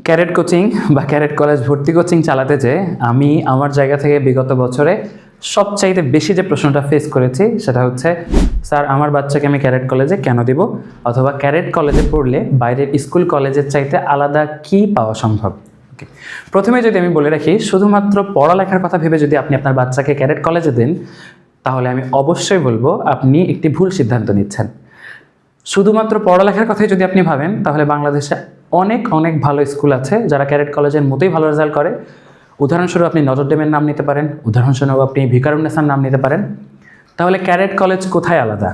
Carat coaching বা carat college ভর্তি coaching চালাতে যেয়ে আমি আমার জায়গা থেকে বিগত বছরে সবচাইতে বেশি যে প্রশ্নটা ফেস করেছি সেটা হচ্ছে, স্যার আমার বাচ্চাকে আমি ক্যারেট কলেজে কেন দিব, অথবা ক্যারেট কলেজে পড়লে বাইরের স্কুল কলেজের চাইতে আলাদা কি পাওয়া সম্ভব। ওকে, প্রথমে যদি আমি বলে রাখি, শুধুমাত্র পড়ালেখার কথা ভেবে যদি আপনি আপনার বাচ্চাকে ক্যারেট কলেজে দেন, তাহলে আমি অবশ্যই বলবো আপনি একটি ভুল সিদ্ধান্ত নিচ্ছেন। শুধুমাত্র পড়ালেখার কথাই যদি আপনি ভাবেন, তাহলে বাংলাদেশে অনেক অনেক ভালো স্কুল আছে যারা ক্যারেট কলেজের মতোই ভালো রেজাল্ট করে। উদাহরণস্বরূপ আপনি নটরডেমের নাম নিতে পারেন, উদাহরণস্বরূপ আপনি ভিকারুন্নেসার নাম নিতে পারেন। তাহলে ক্যারেট কলেজ কোথায় আলাদা,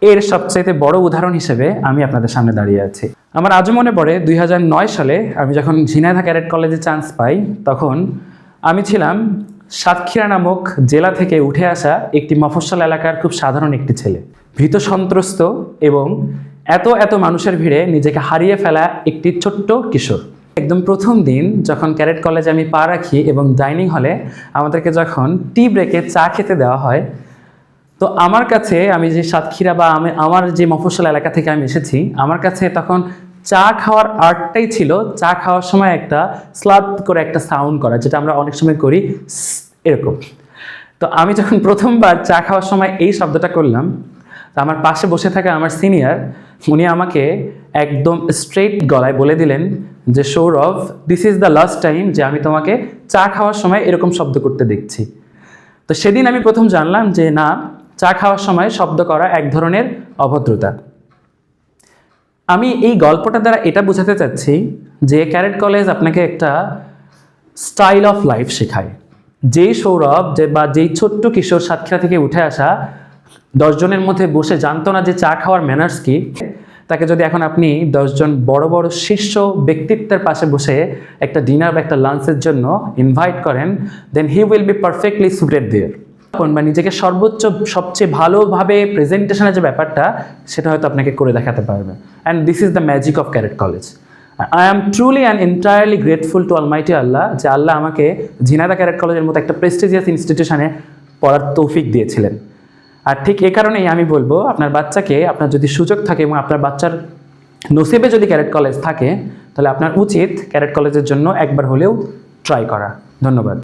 এর সবচাইতে বড় উদাহরণ হিসেবে আমি আপনাদের সামনে দাঁড়িয়ে আছি। আমার আজও মনে পড়ে 2009 সালে আমি যখন ঝিনাইদহ ক্যারেট কলেজে চান্স পাই, তখন আমি ছিলাম সাতক্ষীরা নামক জেলা থেকে উঠে আসা একটি মফস্বল এলাকার খুব সাধারণ একটি ছেলে, ভীত সন্ত্রস্ত এবং এত মানুষের ভিড়ে নিজেকে হারিয়ে ফেলা একটি ছোট্ট কিশোর। একদম প্রথম দিন যখন ক্যারেট কলেজে আমি পা রাখি এবং ডাইনিং হলে আমাদেরকে যখন টি ব্রেকে চা খেতে দেওয়া হয়, তো আমার কাছে, আমি যে সাতক্ষীরা বা আমার যে মফস্বল এলাকা থেকে আমি এসেছি, আমার কাছে তখন চা খাওয়ার আর্টটাই ছিল চা খাওয়ার সময় একটা স্লাদ করে একটা সাউন্ড করা, যেটা আমরা অনেক সময় করি এরকম। তো আমি যখন প্রথমবার চা খাওয়ার সময় এই শব্দটা করলাম, তো আমার পাশে বসে থাকা আমার সিনিয়র, উনি আমাকে একদম স্ট্রেট গলায় বলে দিলেন যে, Sourav, this is the last time যে আমি তোমাকে চা খাওয়ার সময় এরকম শব্দ করতে দেখছি। তো সেদিন আমি প্রথম জানলাম যে না, চা খাওয়ার সময় শব্দ করা এক ধরনের অভদ্রতা। আমি এই গল্পটা দ্বারা এটা বোঝাতে চাচ্ছি যে ক্যারেট কলেজ আপনাকে একটা স্টাইল অফ লাইফ শেখায়। যেই সৌরভ বা যেই ছোট্ট কিশোর সাতক্ষীরা থেকে উঠে আসা 10 জনের মধ্যে বসে জানতো না যে চা খাওয়ার ম্যানার্স কি, তাকে যদি এখন আপনি 10 জন বড় বড় শীর্ষ ব্যক্তিত্বের পাশে বসে একটা ডিনার বা একটা লাঞ্চের জন্য ইনভাইট করেন, then he will be perfectly suited there. বা নিজেকে সর্বোচ্চ সবচেয়ে ভালোভাবে প্রেজেন্টেশনের যে ব্যাপারটা, সেটা হয়তো আপনাকে করে দেখাতে পারবে। And this is the magic of carat college. I am truly and entirely grateful to almighty Allah, যে আল্লাহ আমাকে ঝিনাইদহ ক্যারেট কলেজের মতো একটা প্রেস্টিজিয়াস ইনস্টিটিউশনে পড়ার তৌফিক দিয়েছিলেন। আর ঠিক এ কারণেই আমি বলবো, আপনার বাচ্চাকে, আপনার যদি সুযোগ থাকে এবং আপনার বাচ্চার নসিবে যদি ক্যারেট কলেজ থাকে, তাহলে আপনার উচিত ক্যারেট কলেজের জন্য একবার হলেও ট্রাই করা। ধন্যবাদ।